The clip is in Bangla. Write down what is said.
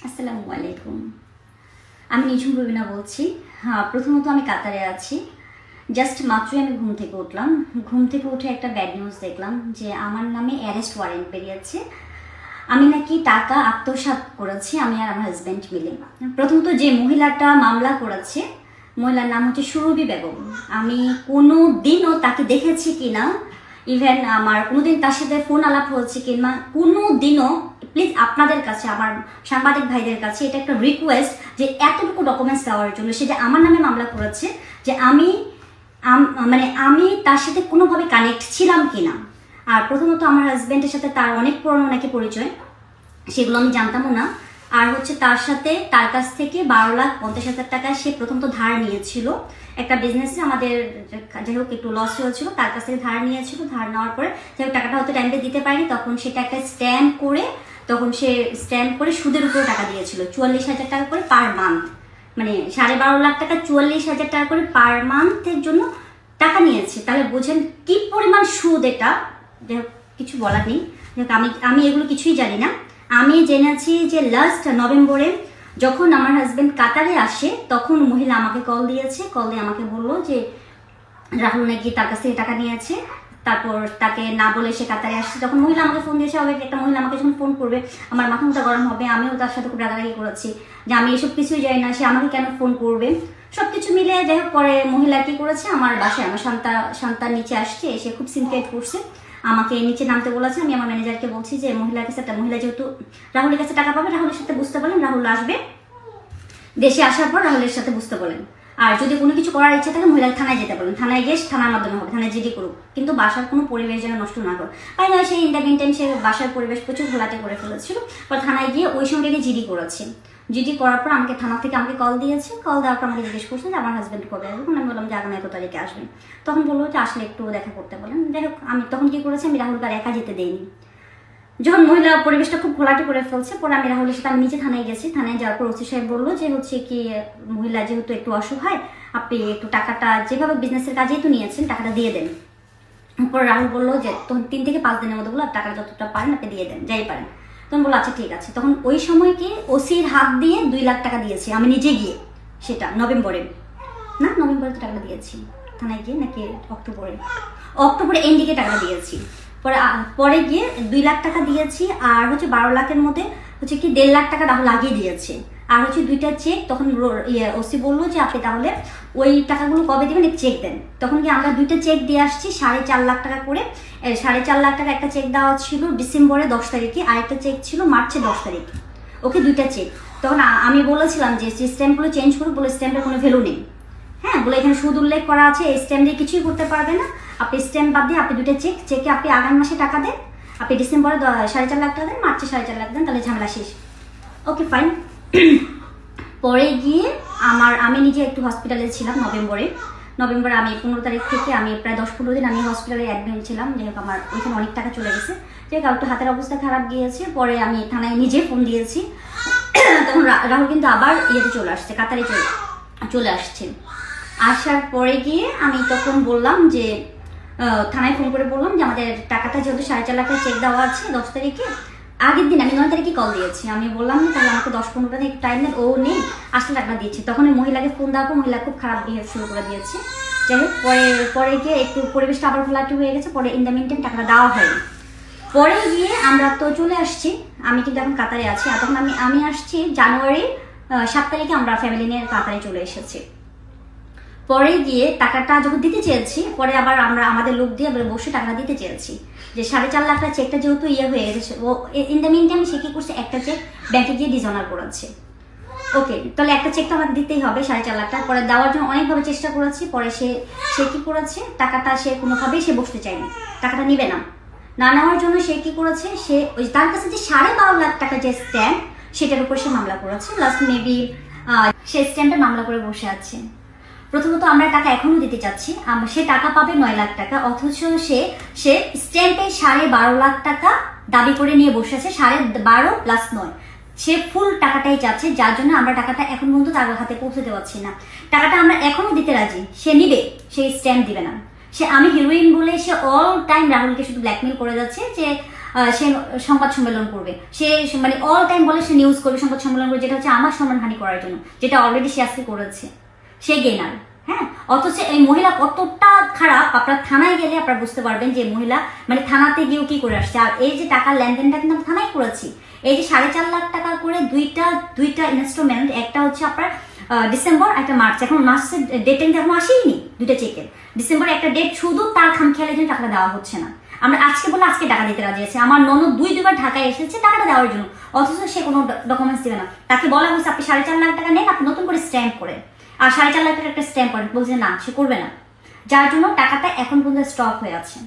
আসসালামু আলাইকুম। আমি নিঝুম রুবিনা বলছি। হ্যাঁ, প্রথমত আমি কাতারে আছি। জাস্ট মাত্রই আমি ঘুম থেকে উঠলাম। ঘুম থেকে উঠে একটা ব্যাড নিউজ দেখলাম যে আমার নামে অ্যারেস্ট ওয়ারেন্ট বেরিয়েছে। আমি নাকি টাকা আত্মসাৎ করেছি, আমি আর আমার হাজব্যান্ড মিলে। প্রথমত যে মহিলাটা মামলা করেছে, মহিলার নাম হচ্ছে সুরভি বেগম। আমি কোনো দিনও তাকে দেখেছি কিনা, ইভেন আমার কোনোদিন তার সাথে ফোন আলাপ হয়েছে কিংবা কোনো দিনও, প্লিজ আপনাদের কাছে, আমার সাংবাদিক ভাইদের কাছে এটা একটা রিকোয়েস্ট যে এতটুকু ডকুমেন্টস দেওয়ার জন্য, সে যে আমার নামে মামলা করেছে, যে আমি তার সাথে কোনোভাবে কানেক্ট ছিলাম কিনা। আর প্রথমত আমার হাজব্যান্ডের সাথে তার অনেক পুরনো নাকি পরিচয়, সেগুলো আমি জানতামও না। আর হচ্ছে তার কাছ থেকে 12,50,000 টাকা সে প্রথমত ধার নিয়েছিল একটা বিজনেসে, আমাদের যাই হোক একটু লস হয়েছিল, তার কাছ থেকে ধার নিয়েছিল। ধার নেওয়ার পরে যাই হোক টাকাটা হয়তো টাইমে দিতে পারেনি, তখন সেটা একটা স্ট্যাম্প করে সুদের উপরে টাকা দিয়েছিল 44,000 টাকা করে পার মান্থ, মানে 12.5 লাখ টাকা 44,000 টাকা করে পার মান্থের জন্য টাকা নিয়েছে। তাহলে বোঝেন কি পরিমাণ সুদ এটা। যাই হোক কিছু বলার নেই। আমি এগুলো কিছুই জানি না। আমি জেনেছি যে লাস্ট নভেম্বরে যখন আমার হাজব্যান্ড কাতারে আসে, তখন মহিলা আমাকে কল দিয়ে আমাকে বললো যে রাহুল নাকি তার কাছ থেকে টাকা নিয়েছে। তারপর তাকে না বলে সে কাতারে আসছে। যখন মহিলা আমাকে ফোন দিয়েছে, হবে একটা মহিলা আমাকে যখন ফোন করবে আমার মাথা মুথা গরম হবে। আমিও তার সাথে খুব রাগারাগি করেছি যে আমি এসব কিছুই জানি না, সে আমাকে কেন ফোন করবে। সবকিছু মিলে যাই হোক পরে মহিলা কি করেছে, আমার বাসায় আমার সন্তান নিচে আসছে, এসে খুব সিনক্রেট করছে, আমাকে নিচে নামতে বলেছে। আমি আমার ম্যানেজারকে বলছি যে মহিলা যেহেতু রাহুলের কাছে টাকা পাবে, রাহুলের সাথে বুঝতে বলেন, রাহুল আসবে, দেশে আসার পর রাহুলের সাথে বুঝতে বলেন। আর যদি কোনো কিছু করার ইচ্ছা থাকে মহিলাকে থানায় যেতে বলেন, থানায় গিয়ে থানার মাধ্যমে হবে, থানায় জিডি করুক, কিন্তু বাসার কোনো পরিবেশ যেন নষ্ট না করুক। তাই নয়, সেই ইন দ্য মিন টাইম সে বাসার পরিবেশ প্রচুর ঘোলাটে করে ফেলেছিল। পর থানায় গিয়ে ওই সঙ্গে জিডি করেছে। জিডি করার পর থানা থেকে আমাকে কল দিয়েছে। কল দেওয়ার পর আমাকে জিজ্ঞেস করছে যে আমার হাজব্যান্ড কবে আসবে। আমি বললাম যে আগামী 1 তারিখে আসবেন। তখন বললো যে আসলে একটু দেখা করতে বলেন। যাই হোক আমি তখন কি করেছি, আমি রাহুলকে আর একা যেতে দেইনি। যখন মহিলা পরিবেশটা খুব ঘোলাটে করে ফেলছে, পরে আমি রাহুলের সাথে আমি নিচে থানায় গেছি। থানায় যাওয়ার পর ওসি সাহেব বললো যে হচ্ছে কি মহিলা যেহেতু একটু অসহায়, আপনি একটু টাকাটা যেভাবে বিজনেসের কাজেই তো নিয়েছেন টাকাটা দিয়ে দেন। পরে রাহুল বললো যে তখন 3 থেকে 5 দিনের মধ্যে বললো টাকাটা যতটা পারেন আপনি দিয়ে দেন, যাই পারেন। তখন বললো আচ্ছা ঠিক আছে। তখন ওই সময় কি ওসির হাত দিয়ে 2 লাখ টাকা দিয়েছি আমি নিজে গিয়ে, সেটা নভেম্বরে তো টাকাটা দিয়েছি থানায় গিয়ে, নাকি অক্টোবরে এন্ডিকে টাকাটা দিয়েছি। পরে গিয়ে 2 লাখ টাকা দিয়েছি। আর হচ্ছে 12 লাখের মধ্যে হচ্ছে কি 1.5 লাখ টাকা রাহুল লাগিয়ে দিয়েছে। আর হচ্ছে 2টা চেক। তখন ওসি বললো যে আপনি তাহলে ওই টাকাগুলো কবে দেবেন, এক চেক দেন। তখন কি আমরা 2টা চেক দিয়ে আসছি 4.5 লাখ টাকা করে। 4.5 লাখ টাকা একটা চেক দেওয়া ছিল ডিসেম্বরে 10 তারিখে, আরেকটা চেক ছিল মার্চে 10 তারিখে। ওকে 2টা চেক। তখন আমি বলেছিলাম যে স্ট্যাম্পগুলো চেঞ্জ করুক, বলে স্ট্যাম্পের কোনো ভ্যালু নেই। হ্যাঁ বলে এখানে সুদ উল্লেখ করা আছে, এই স্ট্যাম্প দিয়ে কিছুই করতে পারবে না। আপনি স্ট্যাম্প বাদ দিয়ে আপনি 2টা চেকে আপনি আগামী মাসে টাকা দেন। আপনি ডিসেম্বরে 4.5 লাখ টাকা দেন, মার্চে 4.5 লাখ দেন, তাহলে ঝামেলা শেষ। Okay fine. পরে গিয়ে আমি নিজে একটু হসপিটালে ছিলাম নভেম্বরে আমি 15 তারিখ থেকে আমি প্রায় 10-15 দিন আমি হসপিটালে অ্যাডমিট ছিলাম। যেহেতু আমার ওইখানে অনেক টাকা চলে গেছে, যেহেতু একটু হাতের অবস্থা খারাপ গিয়েছে। পরে আমি থানায় নিজে ফোন দিয়েছি। তখন রাহুল কিন্তু আবার ইয়েতে চলে আসছে, কাতারে চলে আসছে। আসার পরে গিয়ে আমি তখন বললাম যে থানায় ফোন করে বললাম যে আমাদের টাকাটা যেহেতু 4.5 লাখ চেক দেওয়া আছে 10 তারিখে, আগের দিন আমি 9 তারিখে কল দিয়েছি। আমি বললাম যে তাহলে আমাকে 10-15 দিন একটু টাইম দেন। ও নেই, আসলে টাকা দিয়েছি। তখন ওই মহিলাকে ফোন দেওয়ার পর মহিলা খুব খারাপ বিহেভ শুরু করে দিয়েছে। যাই হোক পরে গিয়ে একটু পরিবেশটা আবার ঘোলাটে হয়ে গেছে। পরে ইন দ্য মিন টাইম টাকাটা দেওয়া হয়নি। পরে গিয়ে আমরা তো চলে আসছি, আমি কিন্তু এখন কাতারে আছি। আর তখন আমি আসছি জানুয়ারি 7 তারিখে আমরা ফ্যামিলি নিয়ে কাতারে চলে এসেছি। পরে গিয়ে টাকাটা যখন দিতে চেয়েছি, পরে আবার আমরা আমাদের লোক দিয়ে বসে টাকা দিতে চেয়েছি যে 4.5 লাখ টাকা চেকটা যেহেতু হয়ে গেছে। ও ইন দ্য মিন টাইম সে কি করছে, একটা চেক ব্যাংকে গিয়ে ডিজনার করেছে। ওকে, তাহলে একটা চেক তো আমার দিতেই হবে 4.5 লাখ টাকা। পরে দেওয়ার জন্য অনেকভাবে চেষ্টা করেছি। পরে সে কি করেছে, টাকাটা সে কোনোভাবেই সে বসতে চায়নি, টাকাটা নিবে না নেওয়ার জন্য সে কি করেছে, সে ওই তার কাছে যে 12.5 লাখ টাকা যে স্ট্যাম্প, সেটার উপর সে মামলা করেছে। লাস্ট মেবি সে স্ট্যাম্পে মামলা করে বসে আছে। প্রথমত আমরা টাকা এখনো দিতে চাচ্ছি, সে টাকা পাবে 9 লাখ টাকা, অথচ সে স্ট্যাম্পে 12.5 লাখ টাকা দাবি করে নিয়ে বসে আছে। 12.5 প্লাস 9, সে ফুল টাকাটাই চাচ্ছে, যার জন্য আমরা টাকাটা এখন পর্যন্ত তার হাতে পৌঁছতে পারছি না। টাকাটা আমরা এখনো দিতে রাজি, সে নিবে, সে স্ট্যাম্প দিবে না। আমি হিরোইন বলে সে অল টাইম রাহুলকে শুধু ব্ল্যাকমেল করে যাচ্ছে যে সে সংবাদ সম্মেলন করবে, সে মানে অল টাইম বলে সে নিউজ করবে, সংবাদ সম্মেলন করবে, যেটা হচ্ছে আমার সম্মানহানি করার জন্য, যেটা অলরেডি সে আজকে করেছে। সে গেনার। হ্যাঁ, অথচ এই মহিলা কতটা খারাপ আপনার থানায় গেলে আপনারা বুঝতে পারবেন যে মহিলা মানে থানাতে গিয়েও কি করে আসছে। আর এই যে টাকার লেনদেনটা কিন্তু আমরা থানায় করেছি। এই যে 4.5 লাখ টাকা করে দুইটা ইনস্টলমেন্ট, একটা হচ্ছে আপনার ডিসেম্বর, একটা মার্চ। এখন মার্চের ডেট এখন আসেনি দুইটা চেকের। ডিসেম্বরে একটা ডেট, শুধু তার খামখেয়ালের জন্য টাকাটা দেওয়া হচ্ছে না। আমরা আজকে বলে আজকে টাকা দিতে রাজি আছে। আমার ননদ দুইবার ঢাকায় এসেছে টাকাটা দেওয়ার জন্য, অথচ সে কোনো ডকুমেন্টস দিবে না। তাকে বলা হয়েছে আপনি 4.5 লাখ টাকা নেন, আপনি নতুন করে স্ট্যাম্প করে, আর 4.5 লাখ টাকা একটা স্ট্যাম্প করেন, বলছে না সে করবে না। যার জন্য টাকাটা এখন পর্যন্ত স্টপ হয়ে আছে।